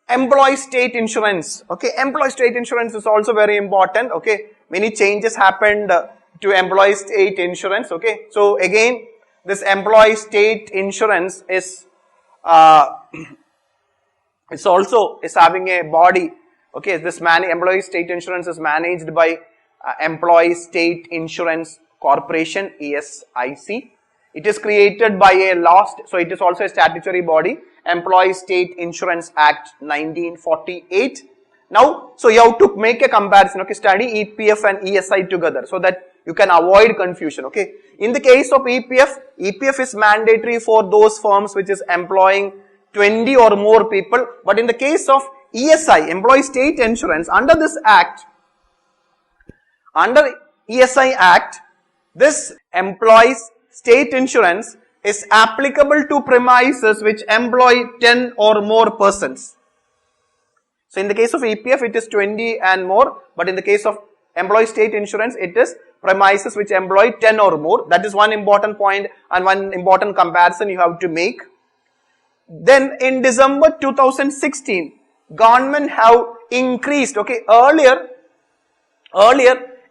employee state insurance. Okay, employee state insurance is also very important. Okay, many changes happened to employee state insurance. Okay, so again, this employee state insurance is it's also is having a body. Okay, this employee state insurance is managed by Employee State Insurance Corporation, ESIC. It is created by a law, so it is also a statutory body, Employee State Insurance Act 1948. Now, so you have to make a comparison, okay, study EPF and ESI together so that you can avoid confusion, okay. In the case of EPF is mandatory for those firms which is employing 20 or more people, but in the case of ESI, Employee State Insurance, under this act, under ESI Act, this employees state insurance is applicable to premises which employ 10 or more persons. So in the case of EPF, it is 20 and more, but in the case of employee state insurance, it is premises which employ 10 or more. That is one important point and one important comparison you have to make. Then in December 2016, government have increased, okay, earlier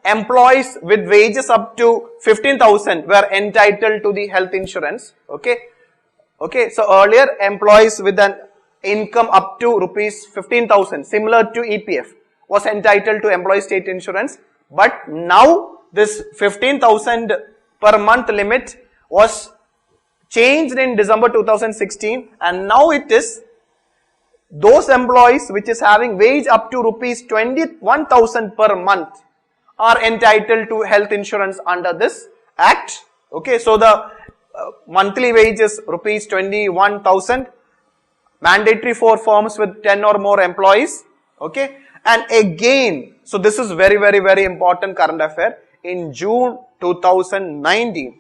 employees with wages up to 15,000 were entitled to the health insurance, okay. Okay, so earlier employees with an income up to rupees 15,000, similar to EPF, was entitled to employee state insurance, but now this 15,000 per month limit was changed in December 2016, and now it is those employees which is having wage up to rupees 21,000 per month are entitled to health insurance under this act. Okay, so the monthly wage is rupees 21,000, mandatory for firms with 10 or more employees. Okay, and again, so this is very important current affair. In June 2019,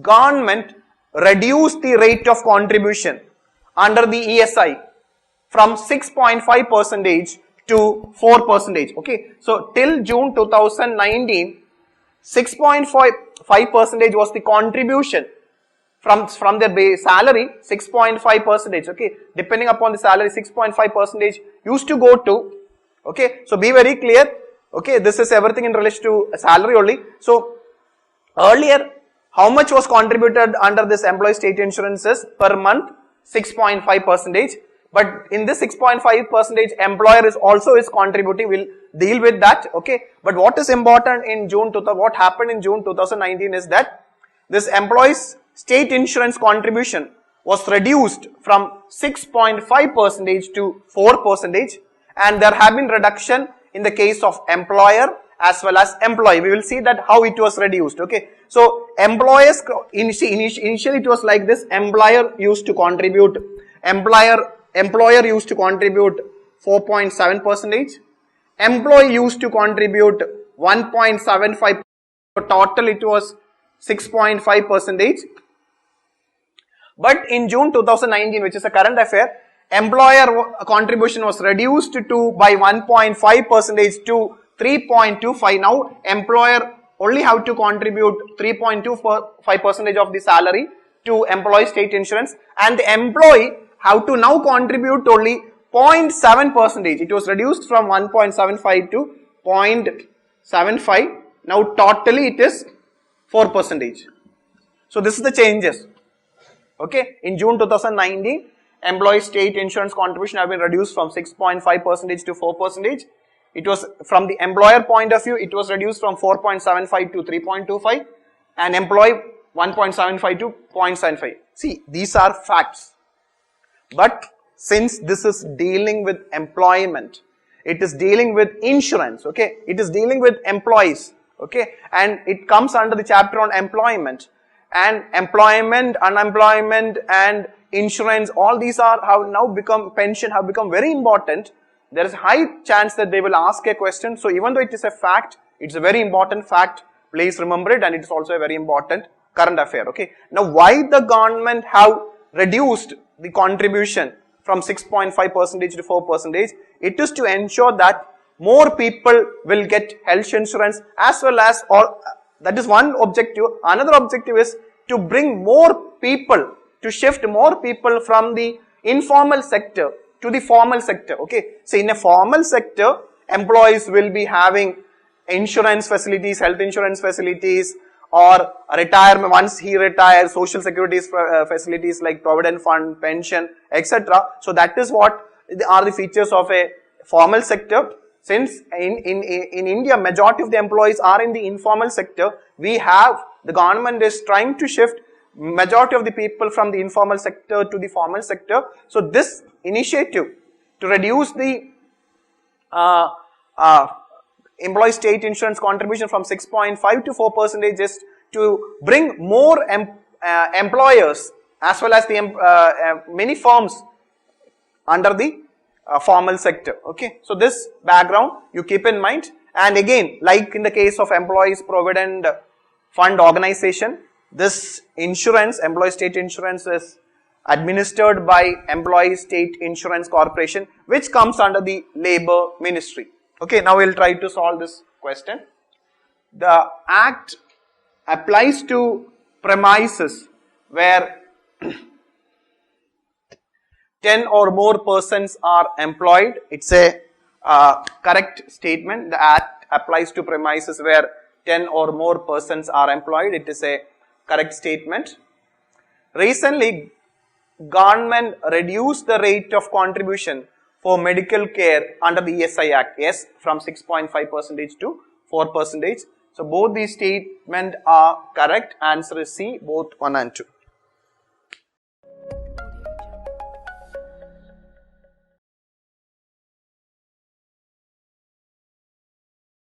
government reduced the rate of contribution under the ESI from 6.5% to 4%. Okay, so till June 2019, 6.5% was the contribution from their base salary, 6.5%. Okay, depending upon the salary, 6.5% used to go to. Okay, so be very clear. Okay, this is everything in relation to salary only. So earlier, how much was contributed under this employee state insurances per month? 6.5%. But in this 6.5%, employer is also contributing. We'll deal with that. Okay. But what is important in what happened in June 2019 is that this employees state insurance contribution was reduced from 6.5% to 4%, and there have been reduction in the case of employer as well as employee. We will see that how it was reduced. Okay. So employers, initially it was like this: employer used to contribute, employer used to contribute 4.7%, employee used to contribute 1.75%, so total it was 6.5%. But in June 2019, which is a current affair, employer contribution was reduced by 1.5% to 3.25. Now employer only have to contribute 3.25% of the salary to employee state insurance, and the employee have to now contribute only 0.7%. It was reduced from 1.75 to 0.75. Now totally it is 4%. So this is the changes. Okay, in June 2019, employee state insurance contribution have been reduced from 6.5% to 4%. It was from the employer point of view, it was reduced from 4.75 to 3.25, and employee 1.75 to 0.75. See, these are facts. But since this is dealing with employment, it is dealing with insurance, okay, it is dealing with employees, okay, and it comes under the chapter on employment, and employment, unemployment and insurance, all these have now become, pension have become very important. There is high chance that they will ask a question. So even though it is a fact, it's a very important fact, please remember it, and it is also a very important current affair. Okay. Now why the government have reduced the contribution from 6.5% to 4%? It is to ensure that more people will get health insurance, as well as, or that is one objective. Another objective is to bring more people, to shift more people from the informal sector to the formal sector. Okay, so in a formal sector, employees will be having insurance facilities, health insurance facilities, or retirement, once he retires, social security facilities like provident fund, pension, etc. So that is what are the features of a formal sector. Since in India, majority of the employees are in the informal sector, the government is trying to shift majority of the people from the informal sector to the formal sector. So this initiative to reduce the employee state insurance contribution from 6.5 to 4% is to bring more employers as well as the many firms under the formal sector. Okay, so this background you keep in mind. And again, like in the case of employees provident fund organization, this insurance, employee state insurance, is administered by Employee State Insurance Corporation, which comes under the Labour Ministry. Okay, now we'll try to solve this question. The Act applies to premises where 10 or more persons are employed. It's a correct statement. The Act applies to premises where 10 or more persons are employed. It is a correct statement. Recently, government reduced the rate of contribution for medical care under the ESI Act, yes, from 6.5% to 4%. So both these statements are correct. Answer is C, both 1 and 2.